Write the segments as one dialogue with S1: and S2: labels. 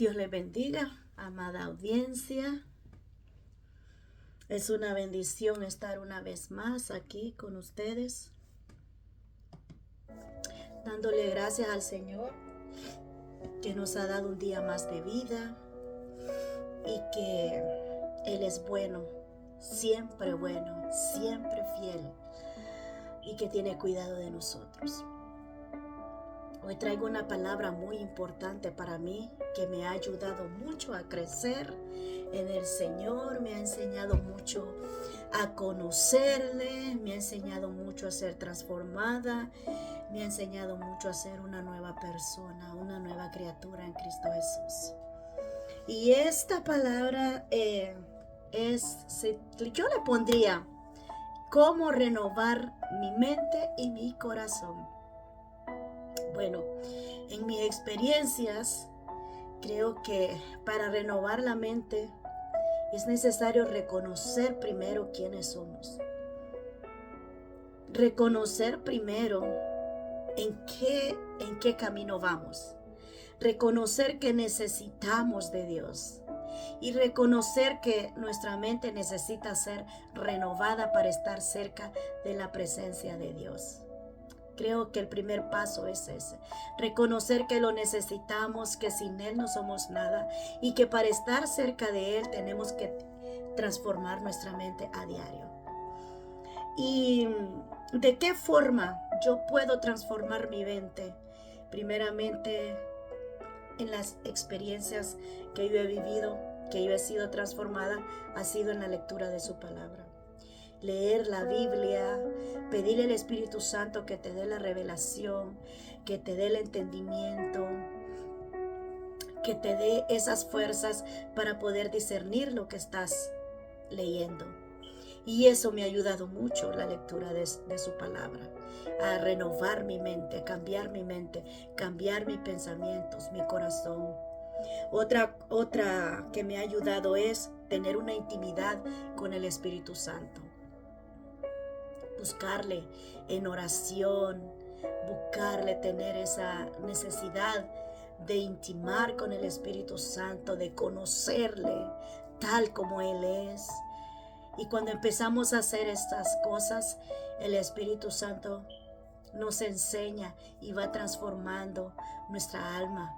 S1: Dios les bendiga, amada audiencia. Es una bendición estar una vez más aquí con ustedes, dándole gracias al Señor que nos ha dado un día más de vida y que Él es bueno, siempre fiel y que tiene cuidado de nosotros. Hoy traigo una palabra muy importante para mí que me ha ayudado mucho a crecer en el Señor, me ha enseñado mucho a conocerle, me ha enseñado mucho a ser transformada, me ha enseñado mucho a ser una nueva persona, una nueva criatura en Cristo Jesús. Y esta palabra yo le pondría cómo renovar mi mente y mi corazón. Bueno, en mis experiencias, creo que para renovar la mente es necesario reconocer primero quiénes somos. Reconocer primero en qué camino vamos. Reconocer que necesitamos de Dios. Y reconocer que nuestra mente necesita ser renovada para estar cerca de la presencia de Dios. Creo que el primer paso es ese, reconocer que lo necesitamos, que sin Él no somos nada y que para estar cerca de Él tenemos que transformar nuestra mente a diario. ¿Y de qué forma yo puedo transformar mi mente? Primeramente, en las experiencias que yo he vivido, que yo he sido transformada, ha sido en la lectura de su palabra. Leer la Biblia, pedirle al Espíritu Santo que te dé la revelación, que te dé el entendimiento, que te dé esas fuerzas para poder discernir lo que estás leyendo. Y eso me ha ayudado mucho, la lectura de su palabra, a renovar mi mente, a cambiar mi mente, cambiar mis pensamientos, mi corazón. Otra que me ha ayudado es tener una intimidad con el Espíritu Santo. Buscarle en oración, buscarle tener esa necesidad de intimar con el Espíritu Santo, de conocerle tal como Él es. Y cuando empezamos a hacer estas cosas, el Espíritu Santo nos enseña y va transformando nuestra alma.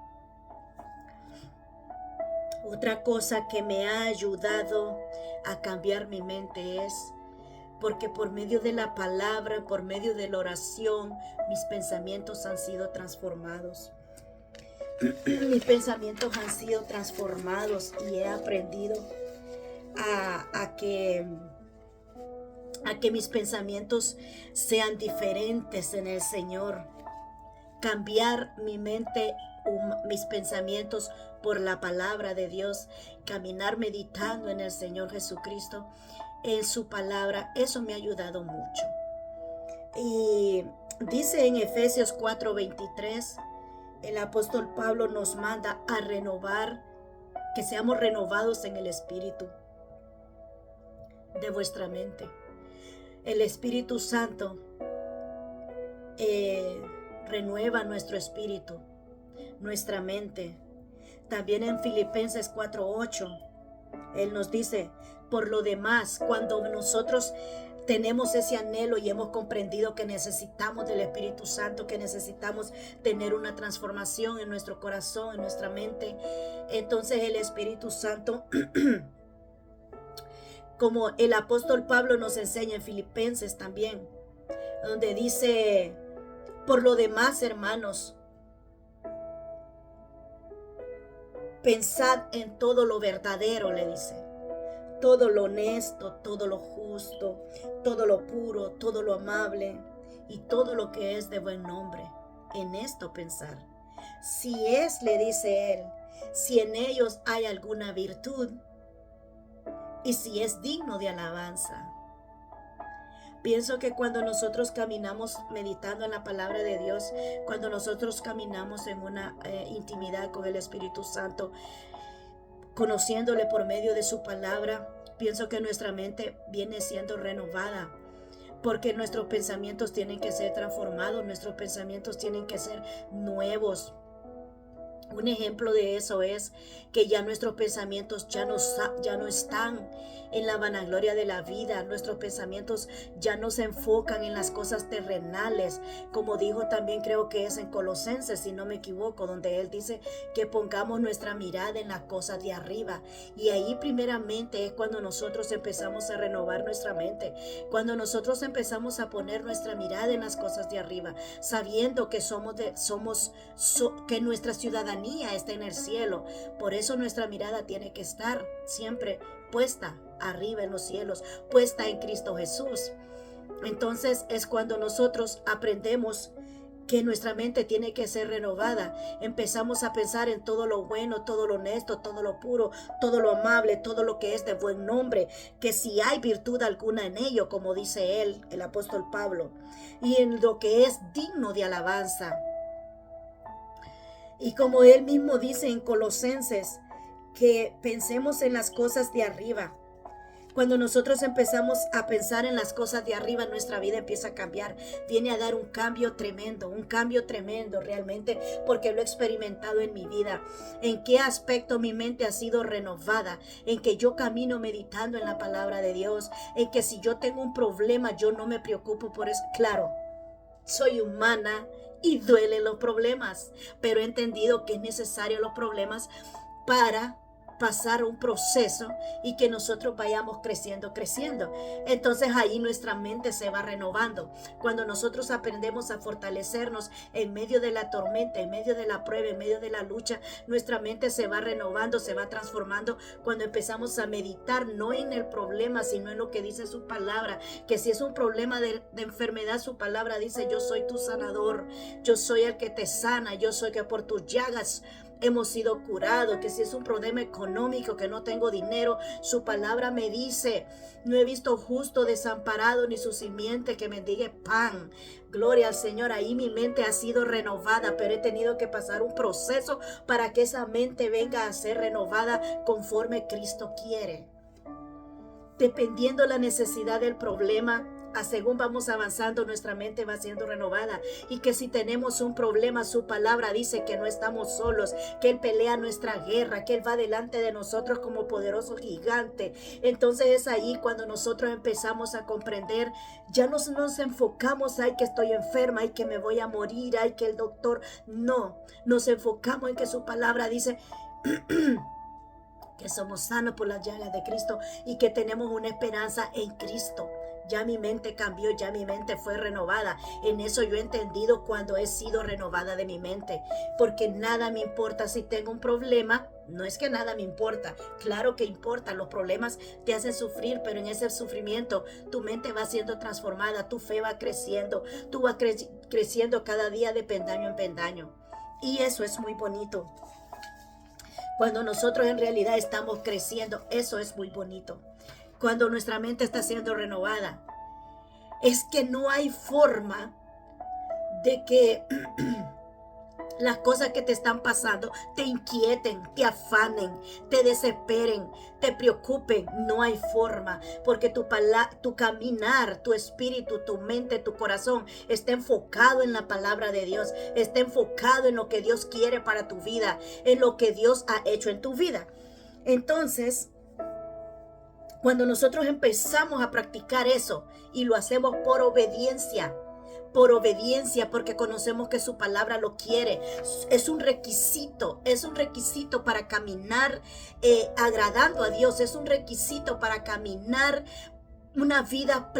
S1: Otra cosa que me ha ayudado a cambiar mi mente es porque por medio de la palabra, por medio de la oración, mis pensamientos han sido transformados. Mis pensamientos han sido transformados y he aprendido a que mis pensamientos sean diferentes en el Señor. Cambiar mi mente, mis pensamientos por la palabra de Dios, caminar meditando en el Señor Jesucristo, en su palabra, eso me ha ayudado mucho. Y dice en Efesios 4:23, el apóstol Pablo nos manda a renovar, que seamos renovados en el espíritu de vuestra mente. El Espíritu Santo renueva nuestro espíritu, nuestra mente. También en Filipenses 4:8, Él nos dice, por lo demás, cuando nosotros tenemos ese anhelo y hemos comprendido que necesitamos del Espíritu Santo, que necesitamos tener una transformación en nuestro corazón, en nuestra mente, entonces el Espíritu Santo, como el apóstol Pablo nos enseña en Filipenses también, donde dice, por lo demás, hermanos, pensad en todo lo verdadero, le dice, todo lo honesto, todo lo justo, todo lo puro, todo lo amable y todo lo que es de buen nombre. En esto pensar. Si es, le dice él, si en ellos hay alguna virtud y si es digno de alabanza. Pienso que cuando nosotros caminamos meditando en la palabra de Dios, cuando nosotros caminamos en una intimidad con el Espíritu Santo, conociéndole por medio de su palabra, pienso que nuestra mente viene siendo renovada, porque nuestros pensamientos tienen que ser transformados, nuestros pensamientos tienen que ser nuevos. Un ejemplo de eso es que ya nuestros pensamientos ya no están en la vanagloria de la vida. Nuestros pensamientos ya no se enfocan en las cosas terrenales, como dijo también, creo que es en Colosenses, si no me equivoco, donde él dice que pongamos nuestra mirada en las cosas de arriba. Y ahí primeramente es cuando nosotros empezamos a renovar nuestra mente, cuando nosotros empezamos a poner nuestra mirada en las cosas de arriba, sabiendo que que nuestra ciudadanía está en el cielo. Por eso nuestra mirada tiene que estar siempre puesta arriba en los cielos, puesta en Cristo Jesús. Entonces es cuando nosotros aprendemos que nuestra mente tiene que ser renovada. Empezamos a pensar en todo lo bueno, todo lo honesto, todo lo puro, todo lo amable, todo lo que es de buen nombre, que si hay virtud alguna en ello, como dice él, el apóstol Pablo, y en lo que es digno de alabanza. Y como él mismo dice en Colosenses, que pensemos en las cosas de arriba. Cuando nosotros empezamos a pensar en las cosas de arriba, nuestra vida empieza a cambiar. Viene a dar un cambio tremendo realmente, porque lo he experimentado en mi vida. En qué aspecto mi mente ha sido renovada, en que yo camino meditando en la palabra de Dios, en que si yo tengo un problema, yo no me preocupo por eso. Claro, soy humana y duelen los problemas, pero he entendido que es necesario los problemas para pasar un proceso y que nosotros vayamos creciendo. Entonces ahí nuestra mente se va renovando. Cuando nosotros aprendemos a fortalecernos en medio de la tormenta, en medio de la prueba, en medio de la lucha, nuestra mente se va renovando, se va transformando. Cuando empezamos a meditar no en el problema, sino en lo que dice su palabra, que si es un problema de enfermedad, su palabra dice: yo soy tu sanador, yo soy el que te sana, yo soy que por tus llagas hemos sido curados. Que si es un problema económico, que no tengo dinero, su palabra me dice: no he visto justo desamparado, ni su simiente que mendigue pan. Gloria al Señor. Ahí mi mente ha sido renovada, pero he tenido que pasar un proceso para que esa mente venga a ser renovada conforme Cristo quiere. Dependiendo la necesidad del problema, según vamos avanzando, nuestra mente va siendo renovada. Y que si tenemos un problema, su palabra dice que no estamos solos, que Él pelea nuestra guerra, que Él va delante de nosotros como poderoso gigante. Entonces es ahí cuando nosotros empezamos a comprender. Ya no nos enfocamos: ay, que estoy enferma, ay, que me voy a morir, ay, que el doctor. No, nos enfocamos en que su palabra dice que somos sanos por las llagas de Cristo y que tenemos una esperanza en Cristo. Ya mi mente cambió, ya mi mente fue renovada. En eso yo he entendido cuando he sido renovada de mi mente, porque nada me importa si tengo un problema. No es que nada me importa, claro que importa. Los problemas te hacen sufrir, pero en ese sufrimiento tu mente va siendo transformada, tu fe va creciendo, tú vas creciendo cada día de peldaño en peldaño. Y eso es muy bonito. Cuando nosotros en realidad estamos creciendo, eso es muy bonito. Cuando nuestra mente está siendo renovada, es que no hay forma de que las cosas que te están pasando te inquieten, te afanen, te desesperen, te preocupen. No hay forma, porque tu caminar, tu espíritu, tu mente, tu corazón está enfocado en la palabra de Dios, está enfocado en lo que Dios quiere para tu vida, en lo que Dios ha hecho en tu vida. Entonces, cuando nosotros empezamos a practicar eso y lo hacemos por obediencia, porque conocemos que su palabra lo quiere, es un requisito para caminar agradando a Dios, es un requisito para caminar una vida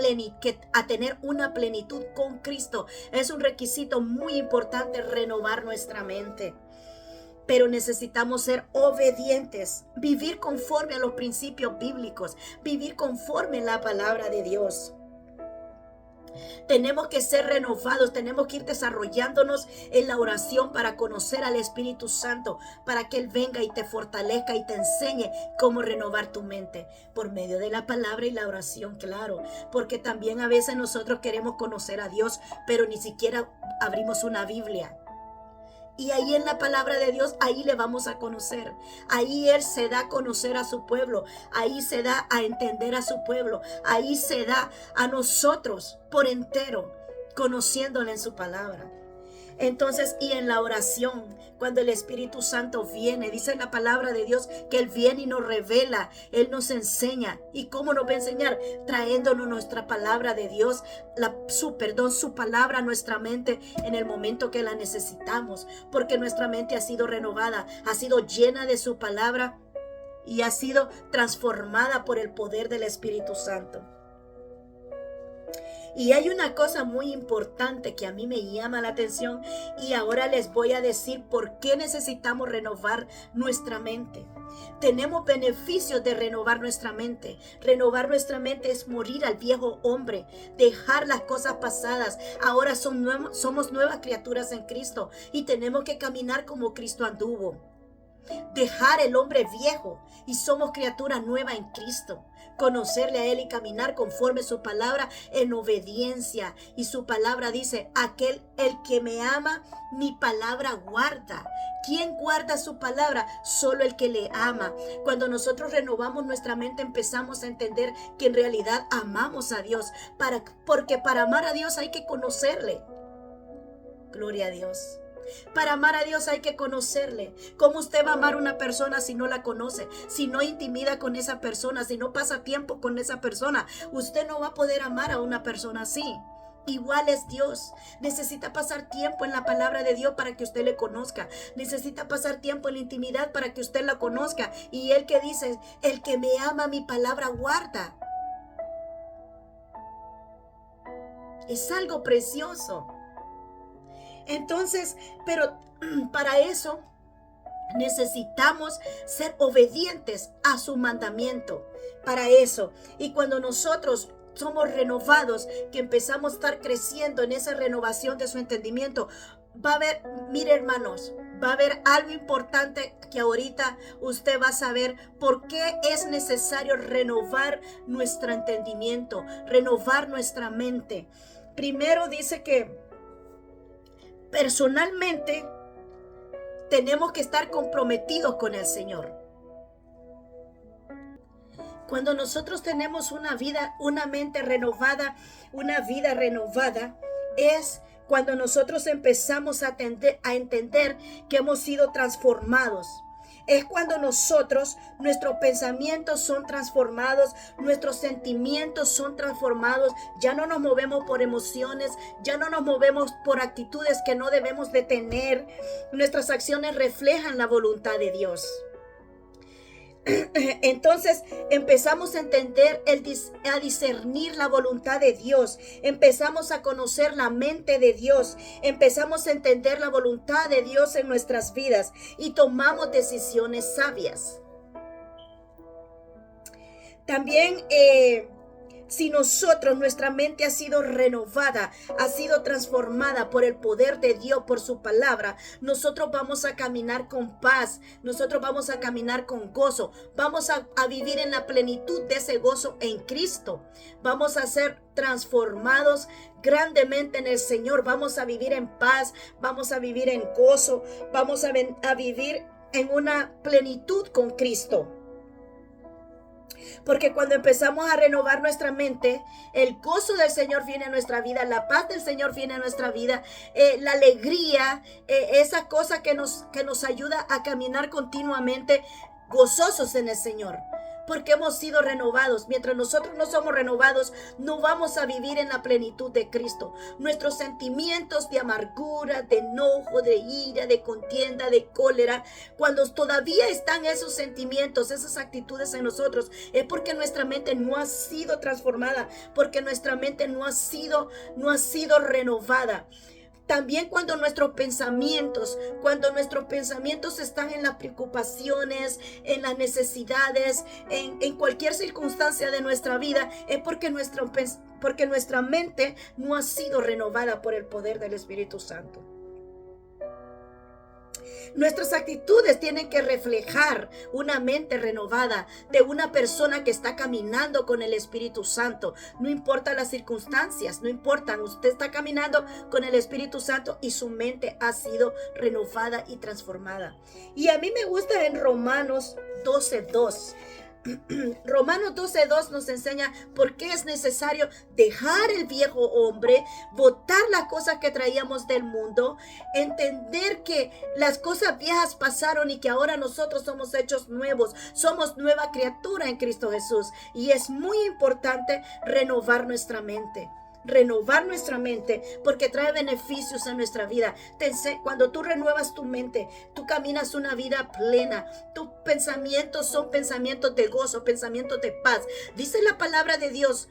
S1: a tener una plenitud con Cristo. Es un requisito muy importante renovar nuestra mente. Pero necesitamos ser obedientes, vivir conforme a los principios bíblicos, vivir conforme a la palabra de Dios. Tenemos que ser renovados, tenemos que ir desarrollándonos en la oración para conocer al Espíritu Santo, para que Él venga y te fortalezca y te enseñe cómo renovar tu mente por medio de la palabra y la oración, claro, porque también a veces nosotros queremos conocer a Dios, pero ni siquiera abrimos una Biblia. Y ahí en la palabra de Dios, ahí le vamos a conocer. Ahí Él se da a conocer a su pueblo. Ahí se da a entender a su pueblo. Ahí se da a nosotros por entero, conociéndole en su palabra. Entonces, y en la oración, cuando el Espíritu Santo viene, dice la palabra de Dios que Él viene y nos revela, Él nos enseña. ¿Y cómo nos va a enseñar? Trayéndonos nuestra palabra de Dios, su palabra a nuestra mente en el momento que la necesitamos, porque nuestra mente ha sido renovada, ha sido llena de su palabra y ha sido transformada por el poder del Espíritu Santo. Y hay una cosa muy importante que a mí me llama la atención, y ahora les voy a decir por qué necesitamos renovar nuestra mente. Tenemos beneficios de renovar nuestra mente. Renovar nuestra mente es morir al viejo hombre, dejar las cosas pasadas. Ahora somos nuevas criaturas en Cristo y tenemos que caminar como Cristo anduvo. Dejar el hombre viejo y somos criatura nueva en Cristo. Conocerle a Él y caminar conforme su palabra en obediencia. Y su palabra dice: el que me ama, mi palabra guarda. ¿Quién guarda su palabra? Solo el que le ama. Cuando nosotros renovamos nuestra mente, empezamos a entender que en realidad amamos a Dios. Porque para amar a Dios hay que conocerle. Gloria a Dios. Para amar a Dios hay que conocerle. ¿Cómo usted va a amar a una persona si no la conoce? Si no intimida con esa persona, si no pasa tiempo con esa persona, usted no va a poder amar a una persona así. Igual es Dios. Necesita pasar tiempo en la palabra de Dios para que usted le conozca. Necesita pasar tiempo en la intimidad para que usted la conozca. Y Él que dice: el que me ama, mi palabra guarda. Es algo precioso. Entonces, pero para eso necesitamos ser obedientes a su mandamiento. Para eso. Y cuando nosotros somos renovados, que empezamos a estar creciendo en esa renovación de su entendimiento, va a haber, mire hermanos, va a haber algo importante que ahorita usted va a saber por qué es necesario renovar nuestro entendimiento, renovar nuestra mente. Primero dice que personalmente tenemos que estar comprometidos con el Señor. Cuando nosotros tenemos una mente renovada, una vida renovada, es cuando nosotros empezamos a entender que hemos sido transformados. Es cuando nuestros pensamientos son transformados, nuestros sentimientos son transformados. Ya no nos movemos por emociones, ya no nos movemos por actitudes que no debemos de tener. Nuestras acciones reflejan la voluntad de Dios. Entonces empezamos a entender, a discernir la voluntad de Dios. Empezamos a conocer la mente de Dios. Empezamos a entender la voluntad de Dios en nuestras vidas y tomamos decisiones sabias. También si nuestra mente ha sido renovada, ha sido transformada por el poder de Dios, por su palabra, nosotros vamos a caminar con paz, nosotros vamos a caminar con gozo, vamos a vivir en la plenitud de ese gozo en Cristo. Vamos a ser transformados grandemente en el Señor, vamos a vivir en paz, vamos a vivir en gozo, vamos a vivir en una plenitud con Cristo. Porque cuando empezamos a renovar nuestra mente, el gozo del Señor viene a nuestra vida, la paz del Señor viene a nuestra vida, la alegría, esa cosa que nos ayuda a caminar continuamente gozosos en el Señor. Porque hemos sido renovados. Mientras nosotros no somos renovados, no vamos a vivir en la plenitud de Cristo. Nuestros sentimientos de amargura, de enojo, de ira, de contienda, de cólera, cuando todavía están esos sentimientos, esas actitudes en nosotros, es porque nuestra mente no ha sido transformada, porque nuestra mente no ha sido renovada. También cuando nuestros pensamientos están en las preocupaciones, en las necesidades, en cualquier circunstancia de nuestra vida, es porque nuestra mente no ha sido renovada por el poder del Espíritu Santo. Nuestras actitudes tienen que reflejar una mente renovada de una persona que está caminando con el Espíritu Santo. No importa las circunstancias, no importan. Usted está caminando con el Espíritu Santo y su mente ha sido renovada y transformada. Y a mí me gusta en Romanos 12:2. Romanos 12:2 nos enseña por qué es necesario dejar el viejo hombre, botar las cosas que traíamos del mundo, entender que las cosas viejas pasaron y que ahora nosotros somos hechos nuevos, somos nueva criatura en Cristo Jesús. Y es muy importante renovar nuestra mente. Renovar nuestra mente porque trae beneficios a nuestra vida. Cuando tú renuevas tu mente, tú caminas una vida plena. Tus pensamientos son pensamientos de gozo, pensamientos de paz. Dice la palabra de Dios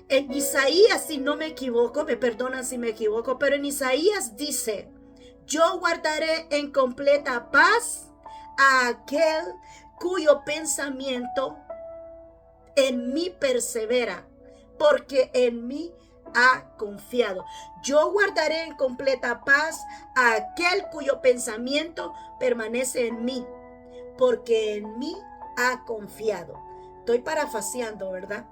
S1: en Isaías, si no me equivoco, me perdonan si me equivoco, pero en Isaías dice: yo guardaré en completa paz a aquel cuyo pensamiento en mí persevera, porque en mí ha confiado. Yo guardaré en completa paz a aquel cuyo pensamiento permanece en mí, porque en mí ha confiado. Estoy parafraseando, ¿verdad?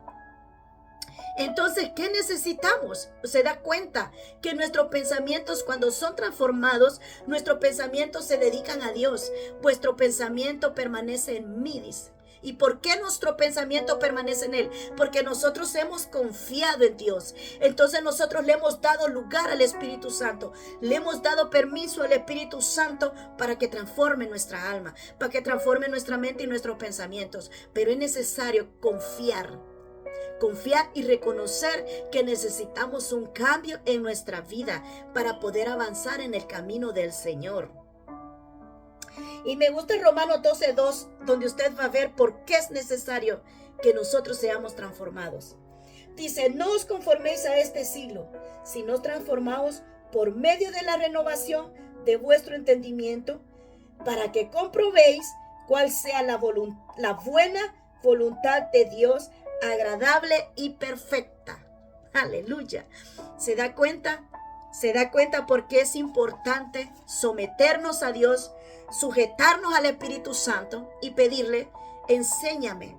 S1: Entonces, ¿qué necesitamos? Se da cuenta que nuestros pensamientos, cuando son transformados, nuestros pensamientos se dedican a Dios. Vuestro pensamiento permanece en mí, dice. ¿Y por qué nuestro pensamiento permanece en Él? Porque nosotros hemos confiado en Dios. Entonces nosotros le hemos dado lugar al Espíritu Santo. Le hemos dado permiso al Espíritu Santo para que transforme nuestra alma, para que transforme nuestra mente y nuestros pensamientos. Pero es necesario confiar y reconocer que necesitamos un cambio en nuestra vida para poder avanzar en el camino del Señor. Y me gusta el Romanos 12:2, donde usted va a ver por qué es necesario que nosotros seamos transformados. Dice: no os conforméis a este siglo, sino transformaos por medio de la renovación de vuestro entendimiento, para que comprobéis cuál sea la buena voluntad de Dios, agradable y perfecta. Aleluya. ¿Se da cuenta? Se da cuenta por qué es importante someternos a Dios, sujetarnos al Espíritu Santo y pedirle: enséñame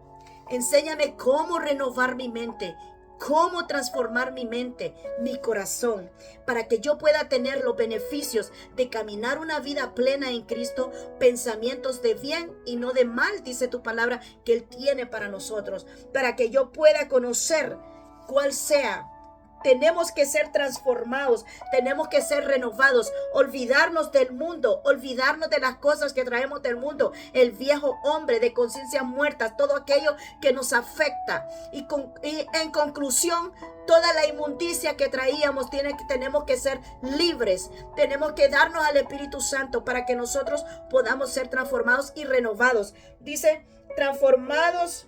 S1: cómo renovar mi mente, cómo transformar mi mente, mi corazón, para que yo pueda tener los beneficios de caminar una vida plena en Cristo, pensamientos de bien y no de mal, dice tu palabra, que Él tiene para nosotros, para que yo pueda conocer cuál sea. Tenemos que ser transformados, tenemos que ser renovados, olvidarnos del mundo, olvidarnos de las cosas que traemos del mundo, el viejo hombre de conciencia muerta, todo aquello que nos afecta. Y en conclusión, toda la inmundicia que traíamos, tenemos que ser libres, tenemos que darnos al Espíritu Santo para que nosotros podamos ser transformados y renovados. Dice: transformados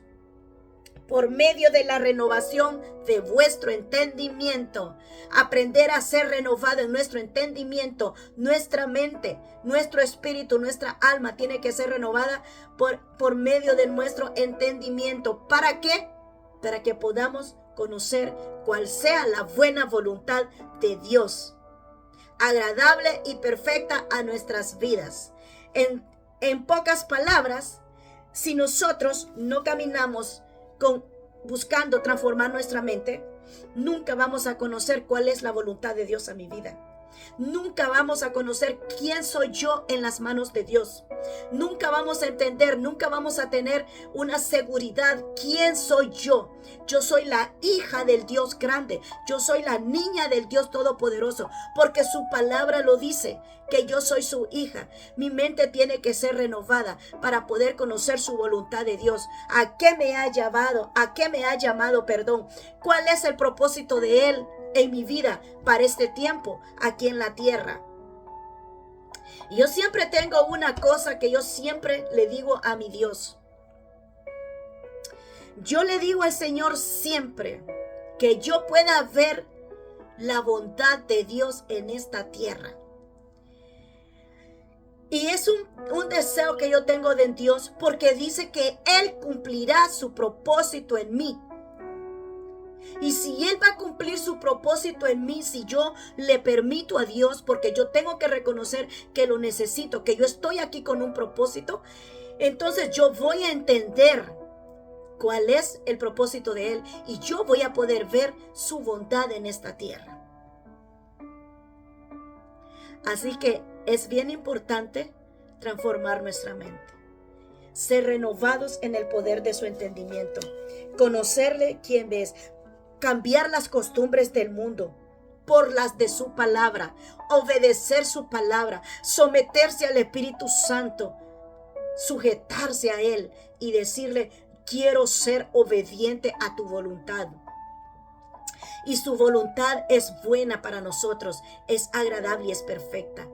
S1: por medio de la renovación de vuestro entendimiento. Aprender a ser renovado en nuestro entendimiento, nuestra mente, nuestro espíritu, nuestra alma tiene que ser renovada por medio de nuestro entendimiento. ¿Para qué? Para que podamos conocer cuál sea la buena voluntad de Dios, agradable y perfecta a nuestras vidas. En pocas palabras, si nosotros no caminamos buscando transformar nuestra mente, nunca vamos a conocer cuál es la voluntad de Dios a mi vida. Nunca vamos a conocer quién soy yo en las manos de Dios. Nunca vamos a entender, nunca vamos a tener una seguridad. ¿Quién soy yo? Yo soy la hija del Dios grande. Yo soy la niña del Dios todopoderoso, porque su palabra lo dice, que yo soy su hija. Mi mente tiene que ser renovada para poder conocer su voluntad de Dios. ¿A qué me ha llamado? ¿A qué me ha llamado? ¿Cuál es el propósito de Él en mi vida para este tiempo aquí en la tierra? Y yo siempre tengo una cosa que yo siempre le digo a mi Dios. Yo le digo al Señor siempre que yo pueda ver la bondad de Dios en esta tierra. Y es un deseo que yo tengo de Dios, porque dice que Él cumplirá su propósito en mí. Y si Él va a cumplir su propósito en mí, si yo le permito a Dios, porque yo tengo que reconocer que lo necesito, que yo estoy aquí con un propósito, entonces yo voy a entender cuál es el propósito de Él y yo voy a poder ver su bondad en esta tierra. Así que es bien importante transformar nuestra mente. ser renovados en el poder de su entendimiento, conocerle quién es, cambiar las costumbres del mundo por las de su palabra, obedecer su palabra, someterse al Espíritu Santo, sujetarse a Él y decirle: quiero ser obediente a tu voluntad. Y su voluntad es buena para nosotros, es agradable y es perfecta.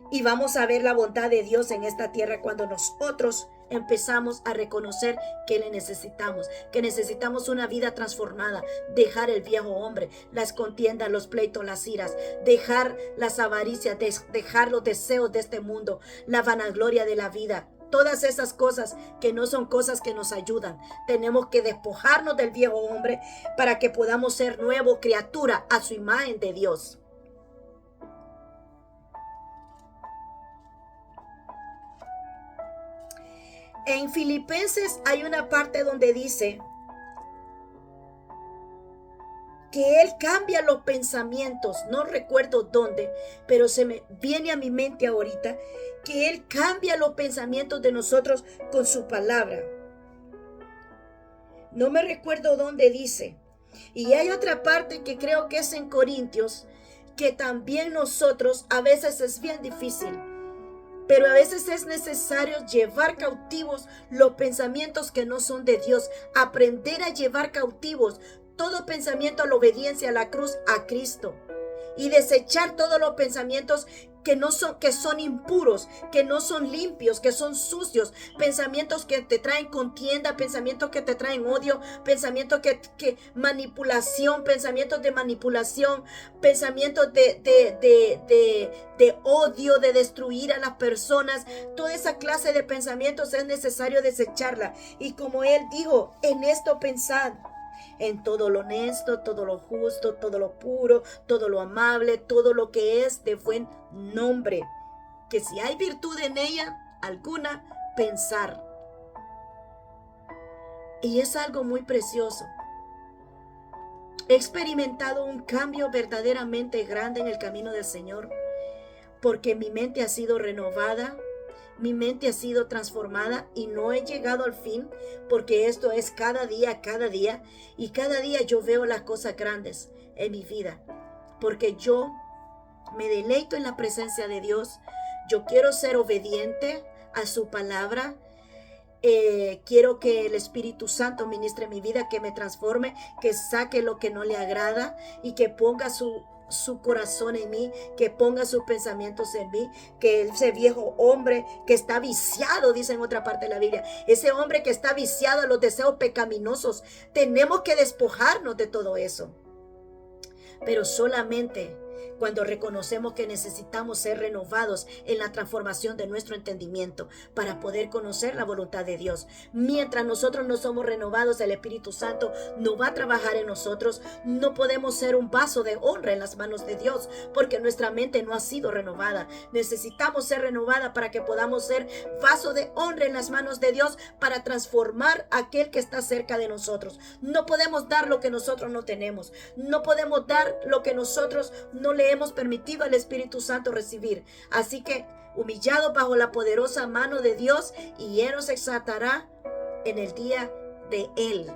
S1: Y vamos a ver la bondad de Dios en esta tierra cuando nosotros empezamos a reconocer que le necesitamos, que necesitamos una vida transformada, dejar el viejo hombre, las contiendas, los pleitos, las iras, dejar las avaricias, dejar los deseos de este mundo, la vanagloria de la vida. Todas esas cosas que no son cosas que nos ayudan. Tenemos que despojarnos del viejo hombre para que podamos ser nueva criatura a su imagen de Dios. En Filipenses hay una parte donde dice que Él cambia los pensamientos. No recuerdo dónde, pero se me viene a mi mente ahorita que Él cambia los pensamientos de nosotros con su palabra. No me recuerdo dónde dice. Y hay otra parte que creo que es en Corintios, que también nosotros a veces es bien difícil. Pero a veces es necesario llevar cautivos los pensamientos que no son de Dios. Aprender a llevar cautivos todo pensamiento a la obediencia a la cruz, a Cristo. Y desechar todos los pensamientos que son impuros, que no son limpios, que son sucios, pensamientos que te traen contienda, pensamientos que te traen odio, pensamientos que manipulación, pensamientos de manipulación, pensamientos de odio, de destruir a las personas. Toda esa clase de pensamientos es necesario desecharla. Y como Él dijo, en esto pensad: en todo lo honesto, todo lo justo, todo lo puro, todo lo amable, todo lo que es de buen nombre, que si hay virtud en ella alguna, pensar. Y es algo muy precioso. He experimentado un cambio verdaderamente grande en el camino del Señor, porque mi mente ha sido renovada. Mi mente ha sido transformada y no he llegado al fin, porque esto es cada día, y cada día yo veo las cosas grandes en mi vida, porque yo me deleito en la presencia de Dios. Yo quiero ser obediente a su palabra. Quiero que el Espíritu Santo ministre mi vida, que me transforme, que saque lo que no le agrada y que ponga su corazón en mí, que ponga sus pensamientos en mí, que ese viejo hombre que está viciado, dice en otra parte de la Biblia, ese hombre que está viciado a los deseos pecaminosos, tenemos que despojarnos de todo eso. Pero solamente cuando reconocemos que necesitamos ser renovados en la transformación de nuestro entendimiento para poder conocer la voluntad de Dios. Mientras nosotros no somos renovados, el Espíritu Santo no va a trabajar en nosotros. No podemos ser un vaso de honra en las manos de Dios porque nuestra mente no ha sido renovada. Necesitamos ser renovada para que podamos ser vaso de honra en las manos de Dios para transformar a aquel que está cerca de nosotros. No podemos dar lo que nosotros no tenemos. No podemos dar lo que nosotros no le hemos permitido al Espíritu Santo recibir. Así que humillados bajo la poderosa mano de Dios, y Él nos exaltará en el día de Él.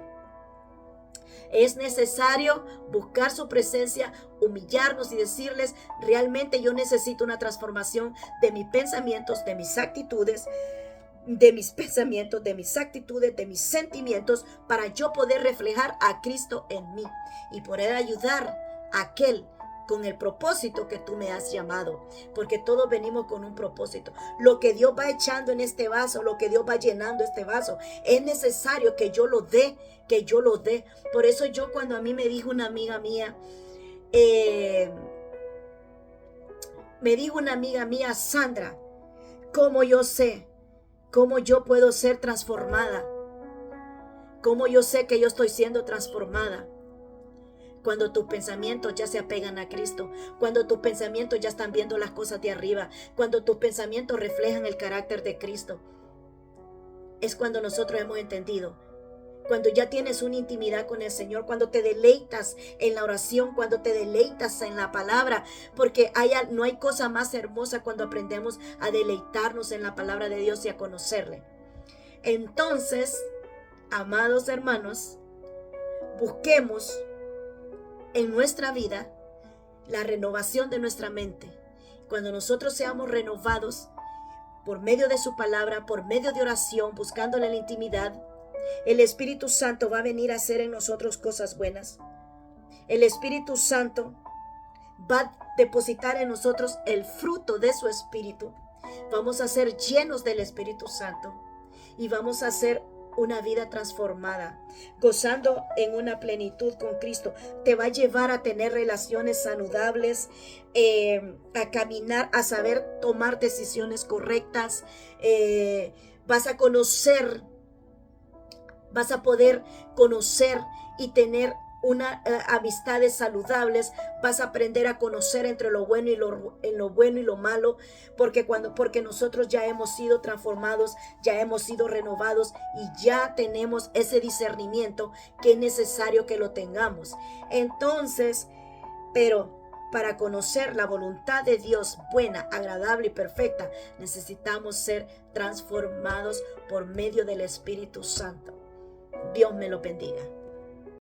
S1: Es necesario buscar su presencia, humillarnos y decirles: realmente yo necesito una transformación de mis pensamientos, de mis actitudes, de mis pensamientos, de mis actitudes, de mis sentimientos, para yo poder reflejar a Cristo en mí y poder ayudar a aquel con el propósito que tú me has llamado, porque todos venimos con un propósito. Lo que Dios va echando en este vaso, lo que Dios va llenando este vaso, es necesario que yo lo dé, Por eso yo, cuando a mí me dijo una amiga mía, Sandra, ¿cómo yo sé? ¿Cómo yo puedo ser transformada? ¿Cómo yo sé que yo estoy siendo transformada? Cuando tus pensamientos ya se apegan a Cristo, cuando tus pensamientos ya están viendo las cosas de arriba, cuando tus pensamientos reflejan el carácter de Cristo, es cuando nosotros hemos entendido. Cuando ya tienes una intimidad con el Señor, cuando te deleitas en la oración, cuando te deleitas en la palabra, porque no hay cosa más hermosa cuando aprendemos a deleitarnos en la palabra de Dios y a conocerle. Entonces, amados hermanos, busquemos en nuestra vida la renovación de nuestra mente. Cuando nosotros seamos renovados por medio de su palabra, por medio de oración, buscándole en la intimidad, el Espíritu Santo va a venir a hacer en nosotros cosas buenas. El Espíritu Santo va a depositar en nosotros el fruto de su Espíritu. Vamos a ser llenos del Espíritu Santo y vamos a hacer una vida transformada, gozando en una plenitud con Cristo. Te va a llevar a tener relaciones saludables, a caminar, a saber tomar decisiones correctas. Vas a conocer, vas a poder conocer y tener amistades saludables. Vas a aprender a conocer entre lo bueno y lo malo, porque nosotros ya hemos sido transformados, ya hemos sido renovados y ya tenemos ese discernimiento que es necesario que lo tengamos. Entonces, pero para conocer la voluntad de Dios buena, agradable y perfecta, necesitamos ser transformados por medio del Espíritu Santo. Dios me lo bendiga.